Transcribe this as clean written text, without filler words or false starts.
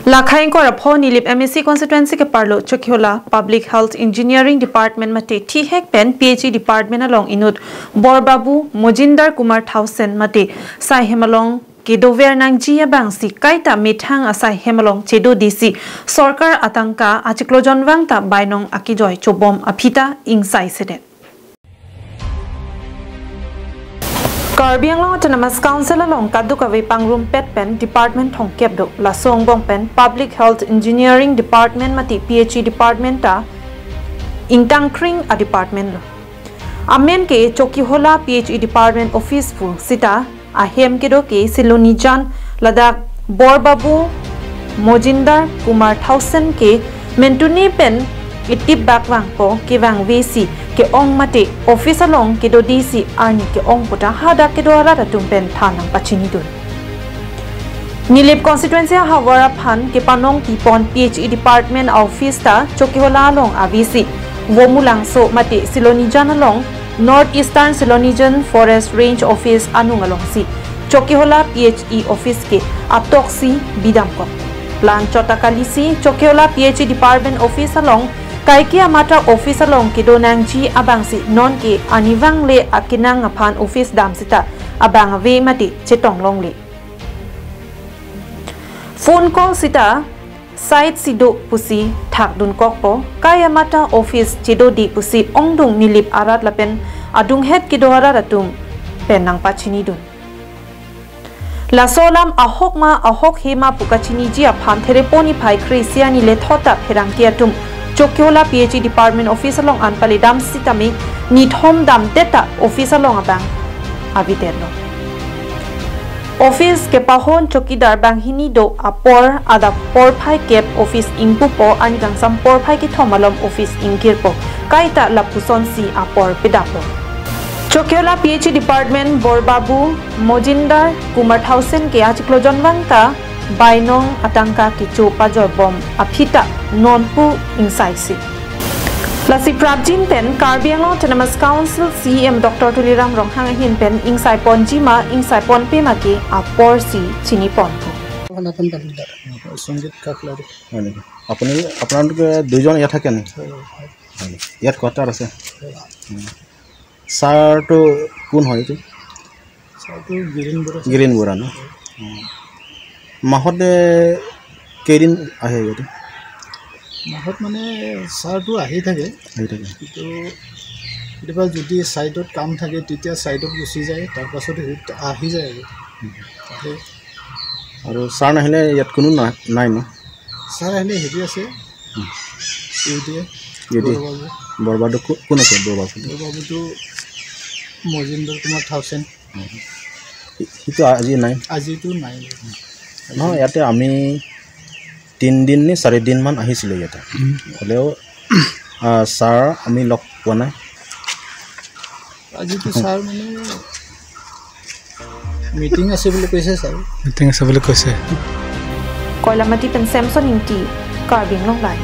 Lakhain ko rapho nilip MSc constituency ke parlo Chokiola Public Health Engineering Department mate T-Hek pen PhD department along inut Borbabu Mojinder Kumar Thausen mate sai hemalong kedover nang jia bang si kaita mithang asai hemalong chedo DC Sarkar atangka achiklo jonwang ta bainong akijoy chobom aphita insai sedet Karbi Anglong Autonomous Council along Kadukawe Pangrum Pet Pen Department Thong Kepdo Lasong Bong Pen Public Health Engineering Department mati PhD Department ta Ingtang Kring a department lo Amen ke Chokiola PhD Department Office fu sita ahem kedo ke Silonijan Ladak Borbabu Mojinder Kumar Thausen ke Mentuni Pen itip bakwang po kiwang VC ke ong mate office along ke do DC arni ke ong puta hada ke do ara tumpen thanang pachini dun Nilip constituency hawara phan ke panong tipon PhD department office ta Chokiola along AVC womulang so mate Silonijan along northeastern Silonijan forest range office anung along si Chokiola PhD office ke aptoksi bidamko plan chotakalisi Chokiola PhD department office along Kaikia mata office along kidonang ji abangsi non ke aniwang le akinang aphan office dam sita abang ve mati chetong long le phone call sita site sido pusi thak dun kokpo kaya mata office chedo di pusi ongdung nilip arat lapen adung het kidohara ratum penang pachini dun La solam ahok hema pukachini ji aphan thereponi phai krisiani le thota pherang kiatum Chokiola PhD Department Office along Anpali Dam Sitami Nithom Dam Teta Office along Abang Aviterno Office ke pahon chokidar bang hinido apor ada por phai kep office ingpupo anigang sampor phai ki thomalom office ingkirpo kaita lapuson si apor pedapo Chokiola PhD Department Borbabu Mojinder Kumar Thausen ke achiklo jonwangta Bainong atangka kichu pajor bom aphita nonpu insaisi Lasi Prabjin pen Karbi Anglong Autonomous Council CM Dr. Tuliram Ronghang hin pen insai pon jima insai pon pe maki apor si chini pon ko संगीत काकलारी अपने আপোনালোকে দুইজন ইয়া থাকে নি ইয়াত quarter আছে সাৰটো কোন হয় এইটো সাৰটো গিৰিন বৰা ন মাহতে কেইদিন আহে ইয়াতে মাহত মানে সাৰটো আহি থাকে কিন্তু কেতিয়াবা যদি সাইডত কাম থাকে তেতিয়া সাইডত গুচি যায় তাৰ পাছত আহি যায় আৰু সাৰ নাহিলে ইয়াত কোনো নাই ন সাৰ আহিলে হেৰি আছে ইউটি বৰবাদু কোন আছে বৰবাদুটো মজিন্দৰ কুমাৰ থাউচেন সিটো আজিতো নাই নহয় ইয়াতে আমি 3 দিন নে 4 দিন মান আহিছিল ইয়াতে হলেও স্যাৰ আমি লগ পোৱা নাই আজিতো স্যাৰ মানে মিটিং আছে বুলি কৈছে স্যাৰ মিটিং আছে বুলি কৈছে Koilamati pen Samson inti Karbi Anglong lai